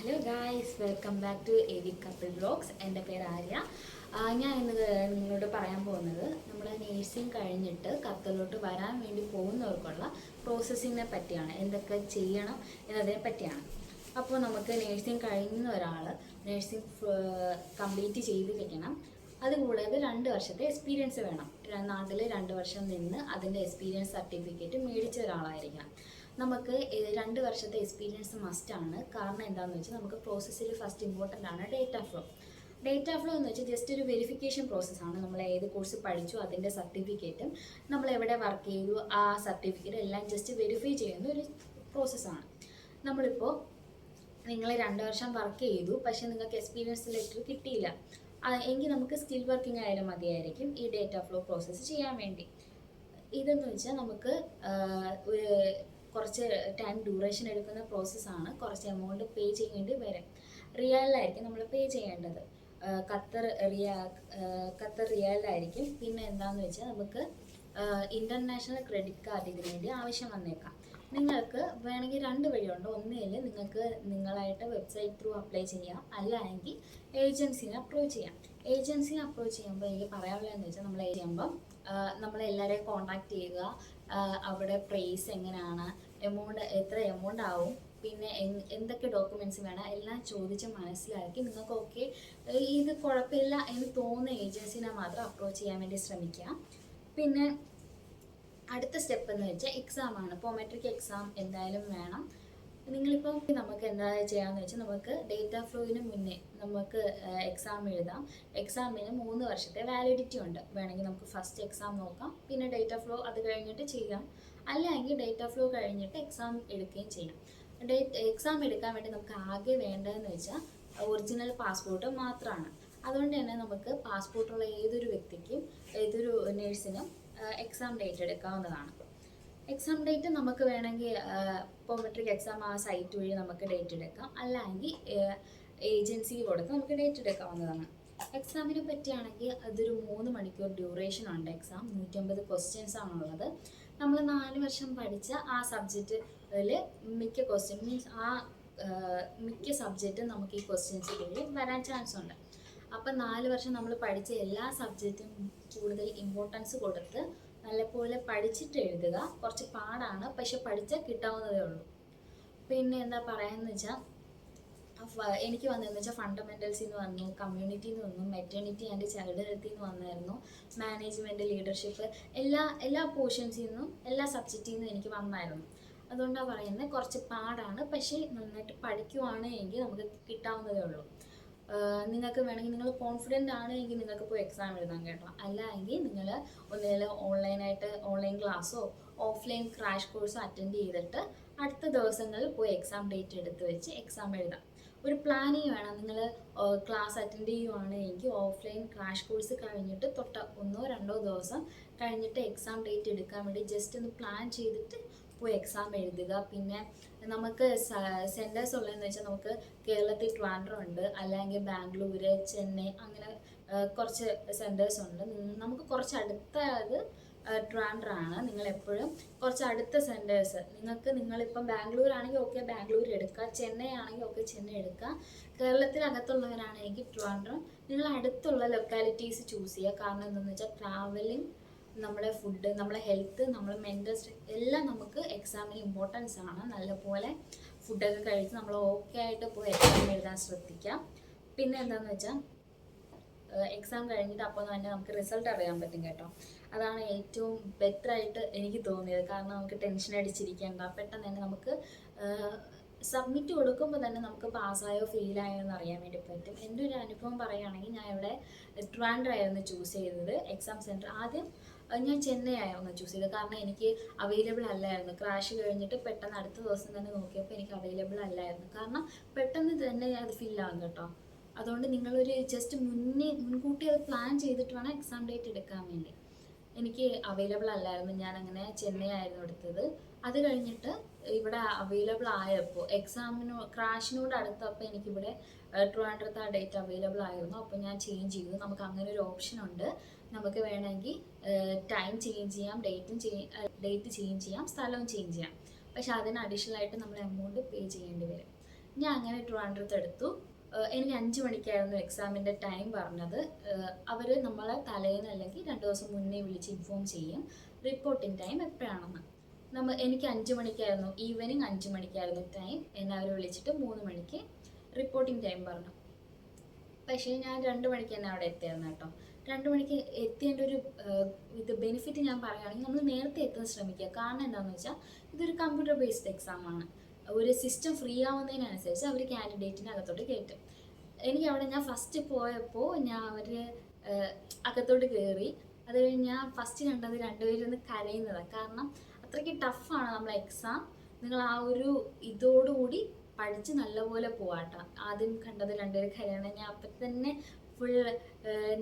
Hello guys, welcome back to A V couple vlogs. എൻ്റെ പേര് ആര്യ. ഞാൻ ഇന്ന് നിങ്ങളോട് പറയാൻ പോകുന്നത് നമ്മൾ നേഴ്സിംഗ് കഴിഞ്ഞിട്ട് ഖത്തറിലോട്ട് വരാൻ വേണ്ടി പോകുന്നവർക്കുള്ള പ്രോസസ്സിങ്ങിനെ പറ്റിയാണ്, എന്തൊക്കെ ചെയ്യണം എന്നതിനെ പറ്റിയാണ്. അപ്പോൾ നമുക്ക് നേഴ്സിംഗ് കഴിയുന്ന ഒരാൾ നേഴ്സിംഗ് കംപ്ലീറ്റ് ചെയ്തിരിക്കണം. അതുകൂടാതെ 2 വർഷത്തെ എക്സ്പീരിയൻസ് വേണം. നാട്ടിൽ 2 വർഷം നിന്ന് അതിൻ്റെ എക്സ്പീരിയൻസ് സർട്ടിഫിക്കറ്റ് മേടിച്ച ഒരാളായിരിക്കണം. നമുക്ക് 2 വർഷത്തെ എക്സ്പീരിയൻസ് മസ്റ്റാണ്. കാരണം എന്താണെന്ന് വെച്ചാൽ നമുക്ക് പ്രോസസ്സിൽ ഫസ്റ്റ് ഇമ്പോർട്ടൻ്റ് ആണ് ഡേറ്റ ഫ്ലോ. ഡേറ്റ ഫ്ലോ എന്ന് വെച്ചാൽ ജസ്റ്റ് ഒരു വെരിഫിക്കേഷൻ പ്രോസസ്സാണ്. നമ്മൾ ഏത് കോഴ്സ് പഠിച്ചു അതിൻ്റെ സർട്ടിഫിക്കറ്റും നമ്മൾ എവിടെ വർക്ക് ചെയ്തു ആ സർട്ടിഫിക്കറ്റ് എല്ലാം ജസ്റ്റ് വെരിഫൈ ചെയ്യുന്ന ഒരു പ്രോസസ്സാണ്. നമ്മളിപ്പോൾ നിങ്ങൾ 2 വർഷം വർക്ക് ചെയ്തു, പക്ഷേ നിങ്ങൾക്ക് എക്സ്പീരിയൻസ് ലെറ്റർ കിട്ടിയില്ല എങ്കിൽ നമുക്ക് സ്കിൽ വർക്കിംഗ് ആയാലും മതിയായിരിക്കും ഈ ഡേറ്റ ഫ്ലോ പ്രോസസ്സ് ചെയ്യാൻ വേണ്ടി. ഇതെന്ന് വെച്ചാൽ നമുക്ക് ഒരു കുറച്ച് ടൈം ഡ്യൂറേഷൻ എടുക്കുന്ന പ്രോസസ്സാണ്. കുറച്ച് എമൗണ്ട് പേ ചെയ്യേണ്ടി വരും. റിയാലിലായിരിക്കും നമ്മൾ പേ ചെയ്യേണ്ടത്. ഖത്തർ റിയാലിലായിരിക്കും. പിന്നെ എന്താണെന്ന് വെച്ചാൽ നമുക്ക് ഇൻ്റർനാഷണൽ ക്രെഡിറ്റ് കാർഡ് ഇതിനു വേണ്ടി ആവശ്യം വന്നേക്കാം. നിങ്ങൾക്ക് വേണമെങ്കിൽ 2 വഴിയുണ്ട്. ഒന്നിൽ നിങ്ങൾക്ക് നിങ്ങളായിട്ട് വെബ്സൈറ്റ് ത്രൂ അപ്ലൈ ചെയ്യാം, അല്ലെങ്കിൽ ഏജൻസിനെ അപ്രോച്ച് ചെയ്യാം. ഏജൻസിനെ അപ്രോച്ച് ചെയ്യുമ്പോൾ എനിക്ക് പറയാനുള്ളതെന്ന് വെച്ചാൽ നമ്മളെല്ലാവരെയും കോൺടാക്ട് ചെയ്യുക. അവിടെ പ്രൈസ് എങ്ങനെയാണ്, എത്ര എമൗണ്ട് ആവും, പിന്നെ എന്തൊക്കെ ഡോക്യുമെൻറ്റ്സ് വേണം എല്ലാം ചോദിച്ച് മനസ്സിലാക്കി നിങ്ങൾക്ക് ഓക്കെ ഇത് കുഴപ്പമില്ല എന്ന് തോന്നുന്ന ഏജൻസിനെ മാത്രം അപ്രോച്ച് ചെയ്യാൻ വേണ്ടി ശ്രമിക്കുക. പിന്നെ അടുത്ത സ്റ്റെപ്പ് എന്ന് വെച്ചാൽ എക്സാമാണ്. പോമെട്രിക് എക്സാം എന്തായാലും വേണം. നിങ്ങളിപ്പം നമുക്ക് എന്താ ചെയ്യാമെന്ന് വെച്ചാൽ നമുക്ക് ഡേറ്റ ഫ്ലോയിന് മുന്നേ നമുക്ക് എക്സാം എഴുതാം. എക്സാമിന് 3 വർഷത്തെ വാലിഡിറ്റി ഉണ്ട്. വേണമെങ്കിൽ നമുക്ക് ഫസ്റ്റ് എക്സാം നോക്കാം, പിന്നെ ഡേറ്റ ഫ്ലോ അത് കഴിഞ്ഞിട്ട് ചെയ്യാം. അല്ലെങ്കിൽ ഡേറ്റ ഫ്ലോ കഴിഞ്ഞിട്ട് എക്സാം എടുക്കുകയും ചെയ്യാം. എക്സാം എടുക്കാൻ വേണ്ടി നമുക്ക് ആകെ വേണ്ടതെന്ന് വെച്ചാൽ ഒറിജിനൽ പാസ്പോർട്ട് മാത്രമാണ്. അതുകൊണ്ട് തന്നെ നമുക്ക് പാസ്പോർട്ടുള്ള ഏതൊരു വ്യക്തിക്കും ഏതൊരു നേഴ്സിനും എക്സാം ഡേറ്റ് എടുക്കാവുന്നതാണ്. എക്സാം ഡേറ്റ് നമുക്ക് വേണമെങ്കിൽ പോമെട്രിക് എക്സാം ആ സൈറ്റ് വഴി നമുക്ക് ഡേറ്റ് എടുക്കാം, അല്ലെങ്കിൽ ഏജൻസി കൊടുത്ത് നമുക്ക് ഡേറ്റ് എടുക്കാവുന്നതാണ്. എക്സാമിനെ പറ്റിയാണെങ്കിൽ അതൊരു 3 മണിക്കൂർ ഡ്യൂറേഷൻ ഉണ്ട്. എക്സാം 150 ക്വസ്റ്റ്യൻസ് ആണുള്ളത്. നമ്മൾ 4 വർഷം പഠിച്ച ആ സബ്ജക്റ്റിൽ മിക്ക ക്വസ്റ്റ്യൻ മിക്ക സബ്ജക്റ്റും നമുക്ക് ഈ ക്വസ്റ്റ്യൻസിൽ വരാൻ ചാൻസ് ഉണ്ട്. അപ്പം 4 വർഷം നമ്മൾ പഠിച്ച എല്ലാ സബ്ജക്റ്റും കൂടുതൽ ഇമ്പോർട്ടൻസ് കൊടുത്ത് നല്ലപോലെ പഠിച്ചിട്ട് എഴുതുക. കുറച്ച് പാടാണ്, പക്ഷെ പഠിച്ചാൽ കിട്ടാവുന്നതേ ഉള്ളൂ. പിന്നെ എന്താ പറയാന്ന് വെച്ചാൽ എനിക്ക് വന്നതെന്ന് വെച്ചാൽ ഫണ്ടമെൻ്റൽസിൽ നിന്ന് വന്നു, കമ്മ്യൂണിറ്റിയിൽ നിന്ന് വന്നു, മെറ്റേണിറ്റി ആൻഡ് ചൈൽഡ് ഹെൽത്തിൽ നിന്ന് വന്നായിരുന്നു, മാനേജ്മെൻറ്റ്, ലീഡർഷിപ്പ്, എല്ലാ പോർഷൻസിൽ നിന്നും എല്ലാ സബ്ജക്റ്റിൽ നിന്നും എനിക്ക് വന്നായിരുന്നു. അതുകൊണ്ടാണ് പറയുന്നത് കുറച്ച് പാടാണ്, പക്ഷേ നന്നായിട്ട് പഠിക്കുവാണ് എങ്കിൽ നമുക്ക് കിട്ടാവുന്നതേ ഉള്ളൂ. നിങ്ങൾക്ക് വേണമെങ്കിൽ നിങ്ങൾ കോൺഫിഡൻ്റ് ആണ് എങ്കിൽ നിങ്ങൾക്ക് പോയി എക്സാം എഴുതാൻ കേട്ടോ. അല്ല എങ്കിൽ നിങ്ങൾ ഒന്നുകിൽ ഓൺലൈൻ ക്ലാസ്സോ ഓഫ്ലൈൻ ക്രാഷ് കോഴ്സോ അറ്റൻഡ് ചെയ്തിട്ട് അടുത്ത ദിവസങ്ങളിൽ പോയി എക്സാം ഡേറ്റ് എടുത്ത് വെച്ച് എക്സാം എഴുതാം. ഒരു പ്ലാനിങ് വേണം. നിങ്ങൾ ക്ലാസ് അറ്റൻഡ് ചെയ്യുവാണ് എങ്കിൽ ഓഫ്ലൈൻ ക്രാഷ് കോഴ്സ് കഴിഞ്ഞിട്ട് 1-2 ദിവസം കഴിഞ്ഞിട്ട് എക്സാം ഡേറ്റ് എടുക്കാൻ വേണ്ടി ജസ്റ്റ് ഒന്ന് പ്ലാൻ ചെയ്തിട്ട് പോയി എക്സാം എഴുതുക. പിന്നെ നമുക്ക് സെൻറ്റേഴ്സ് ഉള്ളതെന്ന് വെച്ചാൽ നമുക്ക് കേരളത്തിൽ ട്രിവാൻഡ്രം ഉണ്ട്, അല്ലെങ്കിൽ ബാംഗ്ലൂർ, ചെന്നൈ, അങ്ങനെ കുറച്ച് സെൻറ്റേഴ്സ് ഉണ്ട്. നമുക്ക് കുറച്ച് അടുത്തത് ട്രിവാൻഡ്രം ആണ്. നിങ്ങളെപ്പോഴും കുറച്ച് അടുത്ത സെൻറ്റേഴ്സ് നിങ്ങളിപ്പം ബാംഗ്ലൂർ ആണെങ്കിൽ ഓക്കെ ബാംഗ്ലൂർ എടുക്കുക, ചെന്നൈ ആണെങ്കിൽ ഓക്കെ ചെന്നൈ എടുക്കുക. കേരളത്തിനകത്തുള്ളവരാണെങ്കിൽ ട്രിവാൻഡ്രം, നിങ്ങൾ അടുത്തുള്ള ലൊക്കാലിറ്റീസ് ചൂസ് ചെയ്യുക. കാരണം എന്താണെന്ന് വെച്ചാൽ ട്രാവലിംഗ്, നമ്മുടെ ഫുഡ്, നമ്മളെ ഹെൽത്ത്, നമ്മളെ മെൻ്റൽ എല്ലാം നമുക്ക് എക്സാമിന് ഇമ്പോർട്ടൻസ് ആണ്. നല്ലപോലെ ഫുഡൊക്കെ കഴിച്ച് നമ്മൾ ഓക്കെ ആയിട്ട് പോയി എക്സാം എഴുതാൻ ശ്രദ്ധിക്കാം. പിന്നെ എന്താണെന്ന് വെച്ചാൽ എക്സാം കഴിഞ്ഞിട്ട് അപ്പോൾ തന്നെ നമുക്ക് റിസൾട്ട് അറിയാൻ പറ്റും കേട്ടോ. അതാണ് ഏറ്റവും ബെറ്ററായിട്ട് എനിക്ക് തോന്നിയത്. കാരണം നമുക്ക് ടെൻഷൻ അടിച്ചിരിക്കേണ്ട, പെട്ടെന്ന് തന്നെ നമുക്ക് സബ്മിറ്റ് കൊടുക്കുമ്പോൾ തന്നെ നമുക്ക് പാസ്സായോ ഫെയിലായോ എന്ന് അറിയാൻ വേണ്ടി പറ്റും. എൻ്റെ ഒരു അനുഭവം പറയുകയാണെങ്കിൽ ഞാൻ ഇവിടെ ട്രിവാൻഡ്രം ആയിരുന്നു ചൂസ് ചെയ്തത് എക്സാം സെൻറ്റർ. ആദ്യം ഞാൻ ചെന്നൈ ആയിരുന്നു ചൂസ് ചെയ്തത്. കാരണം എനിക്ക് അവൈലബിൾ അല്ലായിരുന്നു. ക്രാഷ് കഴിഞ്ഞിട്ട് പെട്ടെന്ന് അടുത്ത ദിവസം തന്നെ നോക്കിയപ്പോൾ എനിക്ക് അവൈലബിൾ അല്ലായിരുന്നു. കാരണം പെട്ടെന്ന് തന്നെ അത് ഫില്ലാകും കേട്ടോ. അതുകൊണ്ട് നിങ്ങളൊരു ജസ്റ്റ് മുൻകൂട്ടി അത് പ്ലാൻ ചെയ്തിട്ട് വേണം എക്സാം ഡേറ്റ് എടുക്കാൻ വേണ്ടി. എനിക്ക് അവൈലബിൾ അല്ലായിരുന്നു, ഞാൻ അങ്ങനെ ചെന്നൈ ആയിരുന്നു എടുത്തത്. അത് കഴിഞ്ഞിട്ട് ഇവിടെ അവൈലബിൾ ആയപ്പോൾ ക്രാഷിനോട് അടുത്തപ്പോൾ എനിക്കിവിടെ ട്രിവാൻഡ്രത്ത് ആ ഡേറ്റ് അവൈലബിൾ ആയിരുന്നു. അപ്പോൾ ഞാൻ ചേഞ്ച് ചെയ്തു. നമുക്ക് അങ്ങനെ ഒരു ഓപ്ഷൻ ഉണ്ട്. നമുക്ക് വേണമെങ്കിൽ ടൈം ചേഞ്ച് ചെയ്യാം, ഡേറ്റ് ചേഞ്ച് ചെയ്യാം, സ്ഥലവും ചേഞ്ച് ചെയ്യാം. പക്ഷെ അതിന് അഡീഷണൽ ആയിട്ട് നമ്മൾ എമൗണ്ട് പേ ചെയ്യേണ്ടി വരും. ഞാൻ അങ്ങനെ ട്രിവാൻഡ്രത്ത് എടുത്തു. എനിക്ക് 5 മണിക്കായിരുന്നു എക്സാമിൻ്റെ ടൈം പറഞ്ഞത്. അവർ നമ്മളെ തലേന്ന് അല്ലെങ്കിൽ 2 ദിവസം മുന്നേ വിളിച്ച് ഇൻഫോം ചെയ്യും റിപ്പോർട്ടിംഗ് ടൈം എപ്പോഴാണെന്ന്. എനിക്ക് 5 മണിക്കായിരുന്നു, ഈവനിങ് 5 മണിക്കായിരുന്നു ടൈം. എന്നെ അവർ വിളിച്ചിട്ട് 3 മണിക്ക് റിപ്പോർട്ടിംഗ് ടൈം പറഞ്ഞു. പക്ഷേ ഞാൻ 2 മണിക്ക് തന്നെ അവിടെ എത്തിയായിരുന്നു കേട്ടോ. 2 മണിക്ക് എത്തിയതിൻ്റെ ഒരു ബെനിഫിറ്റ് ഞാൻ പറയുകയാണെങ്കിൽ, നമ്മൾ നേരത്തെ എത്താൻ ശ്രമിക്കുക. കാരണം എന്താണെന്ന് വെച്ചാൽ ഇതൊരു കമ്പ്യൂട്ടർ ബേസ്ഡ് എക്സാമാണ്. ഒരു സിസ്റ്റം ഫ്രീ ആവുന്നതിനനുസരിച്ച് അവർ കാൻഡിഡേറ്റിനെ അകത്തോട്ട് കയറ്റും. ഞാൻ ഫസ്റ്റ് പോയപ്പോൾ അവർ അകത്തോട്ട് കയറി. അത് കഴിഞ്ഞ് ഞാൻ ഫസ്റ്റ് കണ്ടത് രണ്ടുപേരൊന്ന് കരയുന്നതാണ്. കാരണം അത്രയ്ക്ക് ടഫാണ് നമ്മളെ എക്സാം. നിങ്ങൾ ആ ഒരു ഇതോടുകൂടി പഠിച്ച് നല്ലപോലെ പോവാട്ടോ. ആദ്യം കണ്ടത് രണ്ടുപേർ കരയാണ്. ഞാൻ അപ്പം തന്നെ ഫുൾ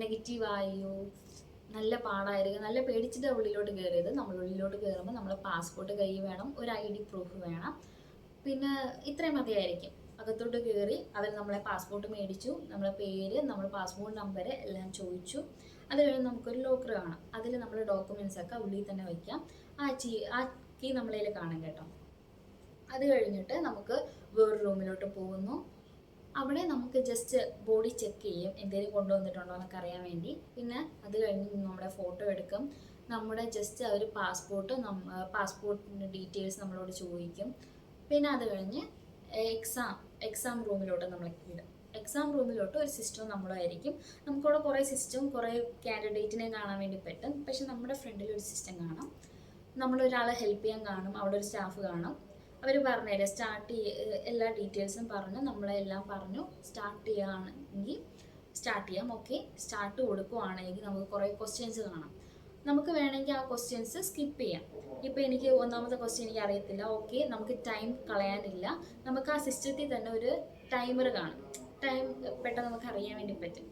നെഗറ്റീവായോ, നല്ല പാടായിരിക്കും, നല്ല പേടിച്ചിട്ട് ഉള്ളിലോട്ട് കയറിയത്. നമ്മൾ ഉള്ളിലോട്ട് കയറുമ്പോൾ നമ്മളെ പാസ്പോർട്ട് കൈ വേണം, ഒരു ID പ്രൂഫ് വേണം, പിന്നെ ഇത്രയും മതിയായിരിക്കും. അകത്തോട്ട് കയറി അവർ നമ്മളെ പാസ്പോർട്ട് മേടിച്ചു, നമ്മളെ പേര്, നമ്മുടെ പാസ്പോർട്ട് നമ്പർ എല്ലാം ചോദിച്ചു. അത് കഴിഞ്ഞ് നമുക്കൊരു ലോക്കർ കാണാം. അതിൽ നമ്മുടെ ഡോക്യുമെൻറ്റ്സൊക്കെ ഉള്ളിൽ തന്നെ വയ്ക്കാം. ആ കീ നമ്മളതിൽ കാണാം കേട്ടോ. അത് കഴിഞ്ഞിട്ട് നമുക്ക് വേറൊരു റൂമിലോട്ട് പോകുന്നു. അവിടെ നമുക്ക് ജസ്റ്റ് ബോഡി ചെക്ക് ചെയ്യും, എന്തെങ്കിലും കൊണ്ടുവന്നിട്ടുണ്ടോ എന്നൊക്കെ അറിയാൻ വേണ്ടി. പിന്നെ അത് കഴിഞ്ഞ് നമ്മുടെ ഫോട്ടോ എടുക്കും. നമ്മുടെ ജസ്റ്റ് അവർ പാസ്പോർട്ടിൻ്റെ ഡീറ്റെയിൽസ് നമ്മളോട് ചോദിക്കും. പിന്നെ അത് കഴിഞ്ഞ് എക്സാം റൂമിലോട്ട് നമ്മളെ വിടും. എക്സാം റൂമിലോട്ട് ഒരു സിസ്റ്റം നമ്മളായിരിക്കും. നമുക്കവിടെ കുറേ സിസ്റ്റം, കുറേ കാൻഡിഡേറ്റിനെ കാണാൻ വേണ്ടി പറ്റും. പക്ഷെ നമ്മുടെ ഫ്രണ്ടിൽ ഒരു സിസ്റ്റം കാണാം. നമ്മളൊരാളെ ഹെൽപ്പ് ചെയ്യാൻ കാണും. അവിടെ ഒരു സ്റ്റാഫ് കാണും. അവർ പറഞ്ഞുതരാം, എല്ലാ ഡീറ്റെയിൽസും പറഞ്ഞ് നമ്മളെല്ലാം പറഞ്ഞു സ്റ്റാർട്ട് ചെയ്യുകയാണെങ്കിൽ സ്റ്റാർട്ട് ചെയ്യാം. ഓക്കെ, സ്റ്റാർട്ട് കൊടുക്കുവാണെങ്കിൽ നമുക്ക് കുറേ ക്വസ്റ്റ്യൻസ് കാണാം. നമുക്ക് വേണമെങ്കിൽ ആ ക്വസ്റ്റ്യൻസ് സ്കിപ്പ് ചെയ്യാം. ഇപ്പോൾ എനിക്ക് ഒന്നാമത്തെ ക്വസ്റ്റ്യൻ എനിക്ക് അറിയത്തില്ല, ഓക്കെ, നമുക്ക് ടൈം കളയാനില്ല. നമുക്ക് ആ സിസ്റ്റത്തിൽ തന്നെ ഒരു ടൈമർ കാണും. ടൈം പെട്ടെന്ന് നമുക്ക് അറിയാൻ വേണ്ടി പറ്റും.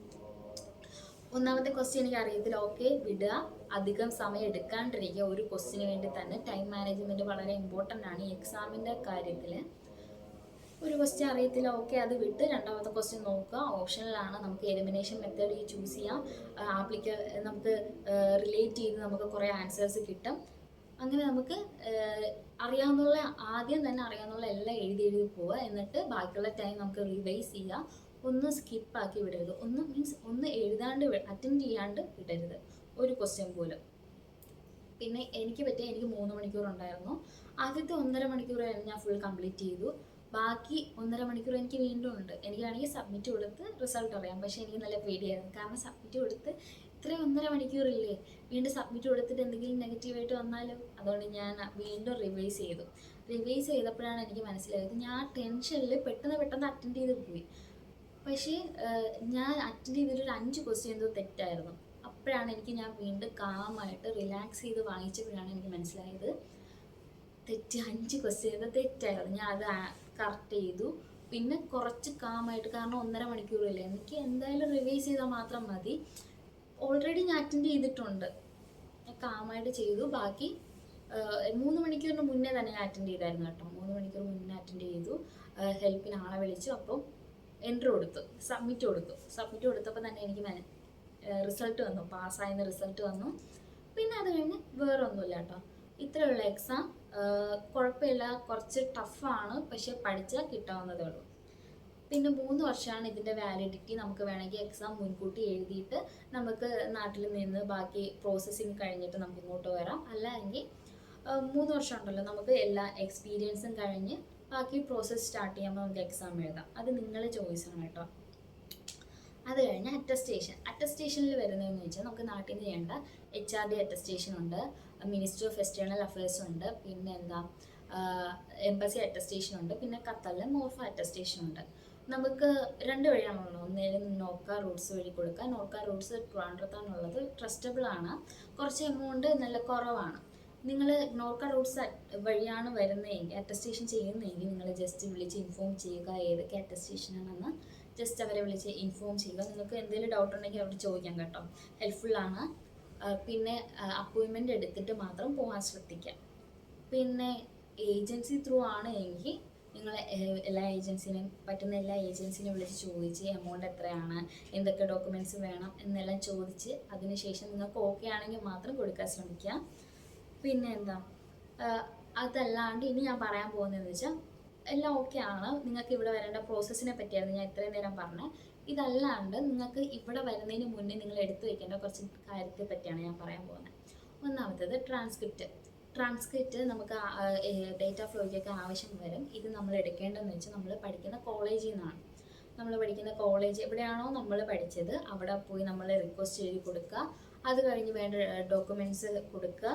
ഒന്നാമത്തെ ക്വസ്റ്റ്യൻ എനിക്ക് അറിയത്തില്ല, ഓക്കെ, വിടുക. അധികം സമയം എടുക്കാണ്ടിരിക്കുക. ഒരു ക്വസ്റ്റിന് വേണ്ടി തന്നെ ടൈം മാനേജ്മെൻറ്റ് വളരെ ഇമ്പോർട്ടൻ്റ് ആണ് ഈ എക്സാമിൻ്റെ കാര്യത്തിൽ. ഒരു ക്വസ്റ്റ്യൻ അറിയത്തില്ല, ഓക്കെ, അത് വിട്ട് രണ്ടാമത്തെ ക്വസ്റ്റ്യൻ നോക്കുക. ഓപ്ഷനിലാണ്, നമുക്ക് എലിമിനേഷൻ മെത്തേഡ് ചൂസ് ചെയ്യാം. നമുക്ക് റിലേറ്റ് ചെയ്ത് നമുക്ക് കുറേ ആൻസേഴ്സ് കിട്ടും. അങ്ങനെ നമുക്ക് ആദ്യം തന്നെ അറിയാവുന്ന എല്ലാം എഴുതി പോവുക. എന്നിട്ട് ബാക്കിയുള്ള ടൈം നമുക്ക് റിവൈസ് ചെയ്യുക. ഒന്നും സ്കിപ്പാക്കി വിടരുത്. ഒന്ന് എഴുതാണ്ട് അറ്റൻഡ് ചെയ്യാണ്ട് വിടരുത് ഒരു ക്വസ്റ്റ്യൻ പോലും. പിന്നെ എനിക്ക് 3 മണിക്കൂർ ഉണ്ടായിരുന്നു. ആദ്യത്തെ 1.5 മണിക്കൂർ ഞാൻ ഫുൾ കംപ്ലീറ്റ് ചെയ്തു. ബാക്കി 1.5 മണിക്കൂർ എനിക്ക് വീണ്ടും ഉണ്ട്. എനിക്കാണെങ്കിൽ സബ്മിറ്റ് കൊടുത്ത് റിസൾട്ട് അറിയാം. പക്ഷേ എനിക്ക് നല്ല പേടിയായിരുന്നു. കാരണം സബ്മിറ്റ് കൊടുത്ത് ഇത്രയും 1.5 മണിക്കൂറില്ലേ, വീണ്ടും സബ്മിറ്റ് കൊടുത്തിട്ട് എന്തെങ്കിലും നെഗറ്റീവായിട്ട് വന്നാലോ. അതുകൊണ്ട് ഞാൻ വീണ്ടും റിവൈസ് ചെയ്തപ്പോഴാണ് എനിക്ക് മനസ്സിലായത്, ഞാൻ ടെൻഷനിൽ പെട്ടെന്ന് അറ്റൻഡ് ചെയ്ത് പോയി. പക്ഷേ ഞാൻ അറ്റൻഡ് ചെയ്തിട്ടൊരു 5 ക്വസ്റ്റ്യൻ എന്തോ തെറ്റായിരുന്നു. അപ്പോഴാണ് ഞാൻ വീണ്ടും കാമായിട്ട് റിലാക്സ് ചെയ്ത് വാങ്ങിച്ചപ്പോഴാണ് എനിക്ക് മനസ്സിലായത് 5 ക്വസ്റ്റ്യൻ തെറ്റായിരുന്നു. ഞാൻ അത് കറക്റ്റ് ചെയ്തു. പിന്നെ കുറച്ച് കാമായിട്ട്, കാരണം 1.5 മണിക്കൂറില്ല, എനിക്ക് എന്തായാലും റിവൈസ് ചെയ്താൽ മാത്രം മതി. ഓൾറെഡി ഞാൻ അറ്റൻഡ് ചെയ്തിട്ടുണ്ട്. കാമായിട്ട് ചെയ്തു. ബാക്കി 3 മണിക്കൂറിന് മുന്നേ തന്നെ ഞാൻ അറ്റൻഡ് ചെയ്തായിരുന്നു കേട്ടോ. 3 മണിക്കൂർ മുന്നേ അറ്റൻഡ് ചെയ്തു. ഹെൽപ്പിന് ആളെ വിളിച്ചു. അപ്പം എൻട്രി കൊടുത്തു, സബ്മിറ്റ് കൊടുത്തപ്പോൾ തന്നെ എനിക്ക് റിസൾട്ട് വന്നു, പാസ്സായെന്ന് റിസൾട്ട് വന്നു. പിന്നെ അത് കഴിഞ്ഞ് വേറെ ഒന്നുമില്ല കേട്ടോ. ഇത്രയുള്ള എക്സാം. കുഴപ്പമില്ല, കുറച്ച് ടഫാണ്, പക്ഷെ പഠിച്ചാൽ കിട്ടാവുന്നതേ ഉള്ളൂ. പിന്നെ 3 വർഷമാണ് ഇതിൻ്റെ വാലിഡിറ്റി. നമുക്ക് വേണമെങ്കിൽ എക്സാം മുൻകൂട്ടി എഴുതിയിട്ട് നമുക്ക് നാട്ടിൽ നിന്ന് ബാക്കി പ്രോസസ്സിങ് കഴിഞ്ഞിട്ട് നമുക്ക് ഇങ്ങോട്ട് വരാം. അല്ലെങ്കിൽ 3 വർഷം ഉണ്ടല്ലോ, നമുക്ക് എല്ലാ എക്സ്പീരിയൻസും കഴിഞ്ഞ് ബാക്കി പ്രോസസ്സ് സ്റ്റാർട്ട് ചെയ്യുമ്പോൾ നമുക്ക് എക്സാം എഴുതാം. അത് നിങ്ങളുടെ ചോയ്സാണ് കേട്ടോ. അത് കഴിഞ്ഞ് അറ്റസ്റ്റേഷനിൽ വരുന്നതെന്ന് വെച്ചാൽ നമുക്ക് നാട്ടിൽ നിന്ന് ചെയ്യേണ്ട HRD അറ്റസ്റ്റേഷൻ ഉണ്ട്, മിനിസ്ട്രി ഓഫ് എക്സ്റ്റേണൽ അഫയേഴ്സ് ഉണ്ട്, പിന്നെ എംബസി അറ്റസ്റ്റേഷൻ ഉണ്ട്, പിന്നെ ഖത്തറിലെ മോർഫ അറ്റസ്റ്റേഷൻ ഉണ്ട്. നമുക്ക് 2 വഴിയാണുള്ളത്. ഒന്നേലും നോർക്ക റൂട്ട്സ് വഴി കൊടുക്കുക. നോർക്ക റൂട്ട്സ് ട്രിവാൻഡ്രത്താണുള്ളത്, ട്രസ്റ്റബിൾ ആണ്, കുറച്ച് എമൗണ്ട് നല്ല കുറവാണ്. നിങ്ങൾ നോർക്ക റൂട്ട്സ് വഴിയാണ് വരുന്നതെങ്കിൽ, അറ്റസ്റ്റേഷൻ ചെയ്യുന്നതെങ്കിൽ നിങ്ങൾ ജസ്റ്റ് വിളിച്ച് ഇൻഫോം ചെയ്യുക ഏതൊക്കെ അറ്റസ്റ്റേഷനാണെന്ന്. ജസ്റ്റ് അവരെ വിളിച്ച് ഇൻഫോം ചെയ്യുക. നിങ്ങൾക്ക് എന്തെങ്കിലും ഡൗട്ട് ഉണ്ടെങ്കിൽ അവിടെ ചോദിക്കാം കേട്ടോ, ഹെൽപ്ഫുള്ളാണ്. പിന്നെ അപ്പോയിൻമെൻറ്റ് എടുത്തിട്ട് മാത്രം പോകാൻ ശ്രദ്ധിക്കാം. പിന്നെ ഏജൻസി ത്രൂ ആണ് എങ്കിൽ നിങ്ങൾ പറ്റുന്ന എല്ലാ ഏജൻസിനെയും വിളിച്ച് ചോദിച്ച് എമൗണ്ട് എത്രയാണ്, എന്തൊക്കെ ഡോക്യുമെൻറ്റ്സ് വേണം എന്നെല്ലാം ചോദിച്ച് അതിനുശേഷം നിങ്ങൾക്ക് ഓക്കെ ആണെങ്കിൽ മാത്രം കൊടുക്കാൻ ശ്രമിക്കുക. പിന്നെ അതല്ലാണ്ട് ഇനി ഞാൻ പറയാൻ പോകുന്നതെന്ന് വെച്ചാൽ എല്ലാം ഓക്കെ ആണ്. നിങ്ങൾക്ക് ഇവിടെ വരേണ്ട പ്രോസസ്സിനെ പറ്റിയായിരുന്നു ഞാൻ ഇത്രയും നേരം പറഞ്ഞത്. ഇതല്ലാണ്ട് നിങ്ങൾക്ക് ഇവിടെ വരുന്നതിന് മുന്നേ നിങ്ങൾ എടുത്തു വെക്കേണ്ട കുറച്ച് കാര്യത്തെ പറ്റിയാണ് ഞാൻ പറയാൻ പോകുന്നത്. ഒന്നാമത്തേത് ട്രാൻസ്ക്രിപ്റ്റ് നമുക്ക് ഡേറ്റ ഫ്ലോയ്ക്കൊക്കെ ആവശ്യം വരും. ഇത് നമ്മൾ എടുക്കേണ്ടതെന്ന് വെച്ചാൽ നമ്മൾ പഠിക്കുന്ന കോളേജിൽ നിന്നാണ്. നമ്മൾ പഠിക്കുന്ന കോളേജ് എവിടെയാണോ നമ്മൾ പഠിച്ചത് അവിടെ പോയി നമ്മൾ റിക്വസ്റ്റ് എഴുതി കൊടുക്കുക. അത് കഴിഞ്ഞ് വേണ്ട ഡോക്യുമെൻറ്റ്സ് കൊടുക്കുക.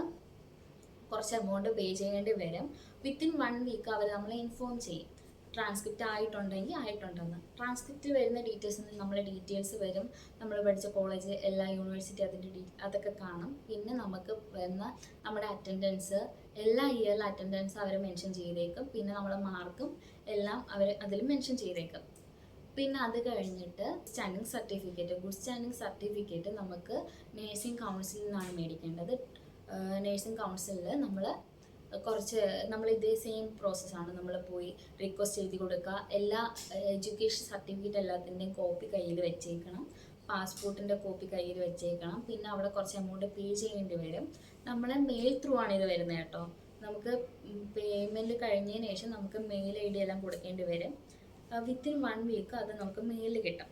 കുറച്ച് എമൗണ്ട് പേ ചെയ്യേണ്ടി വരും. വിത്തിൻ 1 വീക്ക് അവർ നമ്മളെ ഇൻഫോം ചെയ്യും ട്രാൻസ്ക്രിപ്റ്റ് ആയിട്ടുണ്ടെങ്കിൽ ആയിട്ടുണ്ടെന്ന്. ട്രാൻസ്ക്രിപ്റ്റ് വരുന്ന നമ്മളെ ഡീറ്റെയിൽസ് വരും. നമ്മൾ പഠിച്ച കോളേജ്, എല്ലാ യൂണിവേഴ്സിറ്റി, അതൊക്കെ കാണും. പിന്നെ നമുക്ക് വരുന്ന നമ്മുടെ അറ്റൻഡൻസ്, എല്ലാ ഇയറിലെ അറ്റൻഡൻസ് അവർ മെൻഷൻ ചെയ്തേക്കും. പിന്നെ നമ്മളെ മാർക്കും എല്ലാം അവർ അതിൽ മെൻഷൻ ചെയ്തേക്കും. പിന്നെ അത് കഴിഞ്ഞിട്ട് ഗുഡ് സ്റ്റാൻഡിങ് സർട്ടിഫിക്കറ്റ് നമുക്ക് നേഴ്സിംഗ് കൗൺസിലിൽ നിന്നാണ് മേടിക്കേണ്ടത്. നേഴ്സിംഗ് കൗൺസിലിൽ നമ്മൾ ഇതേ സെയിം പ്രോസസ്സാണ്. നമ്മൾ പോയി റിക്വസ്റ്റ് എഴുതി കൊടുക്കുക. എല്ലാ എഡ്യൂക്കേഷൻ സർട്ടിഫിക്കറ്റ് എല്ലാത്തിൻ്റെയും കോപ്പി കയ്യിൽ വെച്ചേക്കണം. പാസ്പോർട്ടിൻ്റെ കോപ്പി കയ്യിൽ വെച്ചേക്കണം. പിന്നെ അവിടെ കുറച്ച് എമൗണ്ട് പേ ചെയ്യേണ്ടി വരും. നമ്മളെ മെയിൽ ത്രൂ ആണ് ഇത് വരുന്നത് കേട്ടോ. നമുക്ക് പേയ്മെൻറ്റ് കഴിഞ്ഞതിന് ശേഷം നമുക്ക് മെയിൽ ID എല്ലാം കൊടുക്കേണ്ടി വരും. വിത്തിൻ 1 വീക്ക് അത് നമുക്ക് മെയിലിൽ കിട്ടും.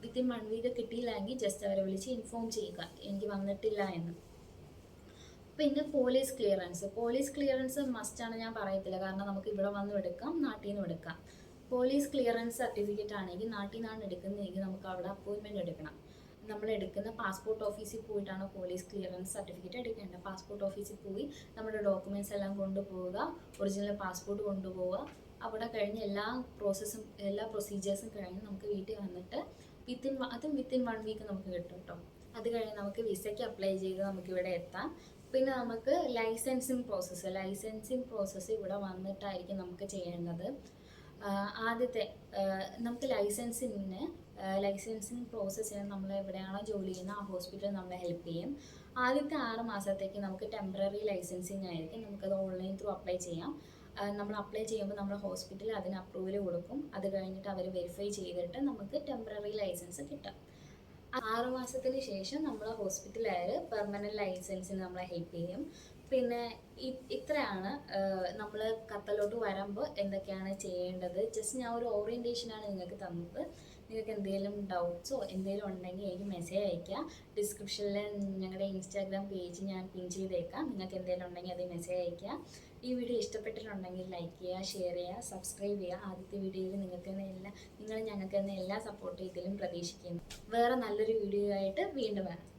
വിത്തിൻ 1 വീക്ക് കിട്ടിയില്ലെങ്കിൽ ജസ്റ്റ് അവരെ വിളിച്ച് ഇൻഫോം ചെയ്യുക എനിക്ക് വന്നിട്ടില്ല എന്ന്. പിന്നെ പോലീസ് ക്ലിയറൻസ് മസ്റ്റാണ്, ഞാൻ പറയത്തില്ല. കാരണം നമുക്ക് ഇവിടെ വന്നും എടുക്കാം, നാട്ടിൽ നിന്നും എടുക്കാം. പോലീസ് ക്ലിയറൻസ് സർട്ടിഫിക്കറ്റ് ആണെങ്കിൽ നാട്ടിൽ നിന്നാണ് എടുക്കുന്നതെങ്കിൽ നമുക്ക് അവിടെ അപ്പോയിൻമെൻറ്റ് എടുക്കണം. നമ്മൾ എടുക്കുന്ന പാസ്പോർട്ട് ഓഫീസിൽ പോയിട്ടാണ് പോലീസ് ക്ലിയറൻസ് സർട്ടിഫിക്കറ്റ് എടുക്കേണ്ടത്. പാസ്പോർട്ട് ഓഫീസിൽ പോയി നമ്മുടെ ഡോക്യുമെൻറ്റ്സ് എല്ലാം കൊണ്ടുപോവുക, ഒറിജിനൽ പാസ്പോർട്ട് കൊണ്ടുപോവുക. അവിടെ കഴിഞ്ഞ് എല്ലാ പ്രൊസീജിയേഴ്സും കഴിഞ്ഞ് നമുക്ക് വീട്ടിൽ വന്നിട്ട് വിത്തിൻ 1 വീക്ക് നമുക്ക് കിട്ടും കേട്ടോ. അത് കഴിഞ്ഞ് നമുക്ക് വിസയ്ക്ക് അപ്ലൈ ചെയ്ത് നമുക്കിവിടെ എത്താം. പിന്നെ നമുക്ക് ലൈസൻസിങ് പ്രോസസ്സ് ഇവിടെ വന്നിട്ടായിരിക്കും നമുക്ക് ചെയ്യേണ്ടത്. ആദ്യത്തെ നമുക്ക് ലൈസൻസിങ് പ്രോസസ്സിന് നമ്മൾ എവിടെയാണോ ജോലി ചെയ്യുന്നത് ആ ഹോസ്പിറ്റൽ നമ്മളെ ഹെൽപ്പ് ചെയ്യും. ആദ്യത്തെ 6 മാസത്തേക്ക് നമുക്ക് ടെമ്പററി ലൈസൻസിങ് ആയിരിക്കും. നമുക്കത് ഓൺലൈൻ ത്രൂ അപ്ലൈ ചെയ്യാം. നമ്മൾ അപ്ലൈ ചെയ്യുമ്പോൾ നമ്മുടെ ഹോസ്പിറ്റലിൽ അതിന് അപ്രൂവൽ കൊടുക്കും. അത് കഴിഞ്ഞിട്ട് അവർ വെരിഫൈ ചെയ്തിട്ട് നമുക്ക് ടെമ്പററി ലൈസൻസ് കിട്ടും. 6 മാസത്തിന് ശേഷം നമ്മളെ ഹോസ്പിറ്റലുകാർ പെർമനൻറ്റ് ലൈസൻസിന് നമ്മളെ ഹെൽപ്പ് ചെയ്യും. പിന്നെ ഇത്രയാണ് നമ്മൾ ഖത്തറിലോട്ട് വരുമ്പോൾ എന്തൊക്കെയാണ് ചെയ്യേണ്ടത്. ജസ്റ്റ് ഞാൻ ഒരു ഓറിയൻറ്റേഷനാണ് നിങ്ങൾക്ക് തന്നത്. നിങ്ങൾക്ക് എന്തെങ്കിലും ഡൗട്ട്സോ എന്തെങ്കിലും ഉണ്ടെങ്കിൽ എനിക്ക് മെസ്സേജ് അയയ്ക്കുക. ഡിസ്ക്രിപ്ഷനിൽ ഞങ്ങളുടെ ഇൻസ്റ്റാഗ്രാം പേജ് ഞാൻ പിൻ ചെയ്തേക്കാം. നിങ്ങൾക്ക് എന്തെങ്കിലും ഉണ്ടെങ്കിൽ അത് മെസ്സേജ് അയയ്ക്കുക. ഈ വീഡിയോ ഇഷ്ടപ്പെട്ടിട്ടുണ്ടെങ്കിൽ ലൈക്ക് ചെയ്യുക, ഷെയർ ചെയ്യുക, സബ്സ്ക്രൈബ് ചെയ്യുക. ആദ്യത്തെ വീഡിയോയിൽ നിങ്ങൾ ഞങ്ങൾക്ക് തന്നെ എല്ലാ സപ്പോർട്ട് ഇതിലും പ്രതീക്ഷിക്കുന്നു. വേറെ നല്ലൊരു വീഡിയോ ആയിട്ട് വീണ്ടും വരാം.